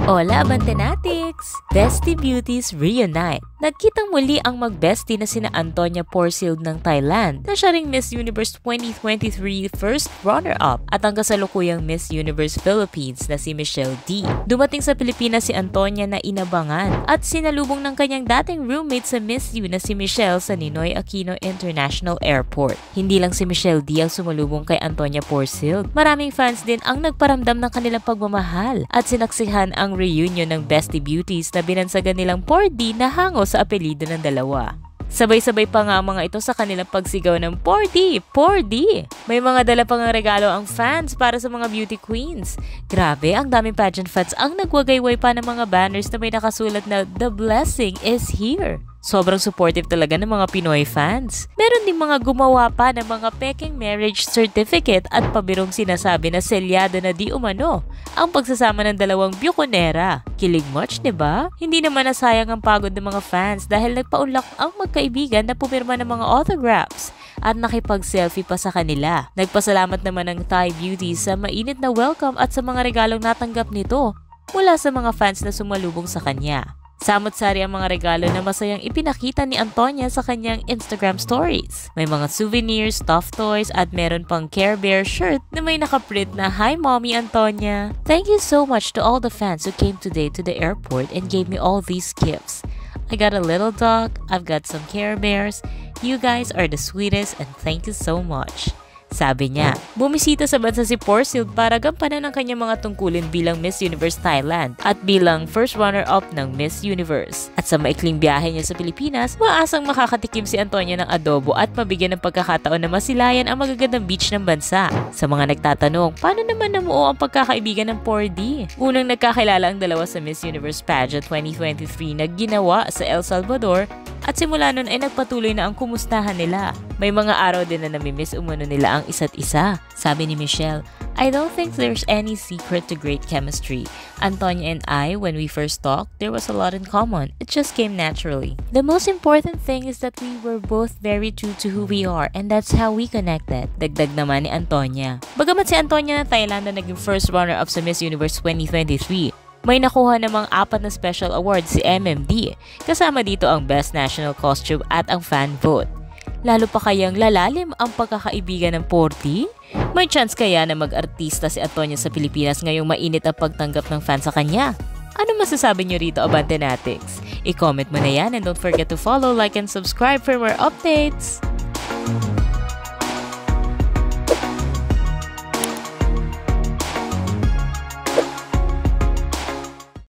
Hola, Abantenatics! Bestie Beauties reunite. Nagkitang muli ang mag-bestie na sina Antonia Porcil ng Thailand na siya ring Miss Universe 2023 first runner-up at ang kasalukuyang Miss Universe Philippines na si Michelle D. Dumating sa Pilipinas si Antonia na inabangan at sinalubong ng kanyang dating roommate sa Miss U na si Michelle sa Ninoy Aquino International Airport. Hindi lang si Michelle D ang sumalubong kay Antonia Porcil. Maraming fans din ang nagparamdam ng kanilang pagmamahal at sinaksihan ang reunion ng Bestie Beauties na binansagan nilang 4D na hango sa apelido ng dalawa. Sabay-sabay pa nga mga ito sa kanilang pagsigaw ng 4D, 4D! May mga dala pang regalo ang fans para sa mga beauty queens. Grabe, ang daming pageant fans ang nagwagayway pa ng mga banners na may nakasulat na "The blessing is here." Sobrang supportive talaga ng mga Pinoy fans. Meron ding mga gumawa pa ng mga peking marriage certificate at pabirong sinasabi na selyado na di umano ang pagsasama ng dalawang Buconera. Kilig much, diba? Hindi naman nasayang ang pagod ng mga fans dahil nagpaunlak ang magkaibigan na pumirma ng mga autographs at nakipag-selfie pa sa kanila. Nagpasalamat naman ang Thai Beauty sa mainit na welcome at sa mga regalong natanggap nito mula sa mga fans na sumalubong sa kanya. Samot-sari ang mga regalo na masayang ipinakita ni Antonia sa kanyang Instagram stories. May mga souvenirs, stuffed toys at meron pang Care Bear shirt na may nakaprint na "Hi Mommy Antonia." Thank you so much to all the fans who came today to the airport and gave me all these gifts. I got a little dog, I've got some Care Bears. You guys are the sweetest and thank you so much. Sabi niya, bumisita sa bansa si Porcil para gampanan ang kanyang mga tungkulin bilang Miss Universe Thailand at bilang first runner-up ng Miss Universe. At sa maikling biyahe niya sa Pilipinas, maasang makakatikim si Antonia ng adobo at mabigyan ng pagkakataon na masilayan ang magagandang beach ng bansa. Sa mga nagtatanong, paano naman namuo ang pagkakaibigan ng 4D? Unang nagkakilala ang dalawa sa Miss Universe Pageant 2023 na ginawa sa El Salvador at simula nun ay nagpatuloy na ang kumustahan nila. May mga araw din na namimiss umano nila ang isa't isa. Sabi ni Michelle, "I don't think there's any secret to great chemistry. Antonia and I, when we first talked, there was a lot in common. It just came naturally. The most important thing is that we were both very true to who we are and that's how we connected." Dagdag naman ni Antonia. Bagamat si Antonia ng Thailand na naging first runner-up sa Miss Universe 2023, may nakuha namang 4 na special awards si MMD. Kasama dito ang Best National Costume at ang Fan Vote. Lalo pa kayang lalalim ang pagkakaibigan ng 4D? May chance kaya na mag-artista si Antonia sa Pilipinas ngayong mainit ang pagtanggap ng fans sa kanya? Ano masasabi nyo rito, Abantenatics? I-comment mo na yan and don't forget to follow, like, and subscribe for more updates!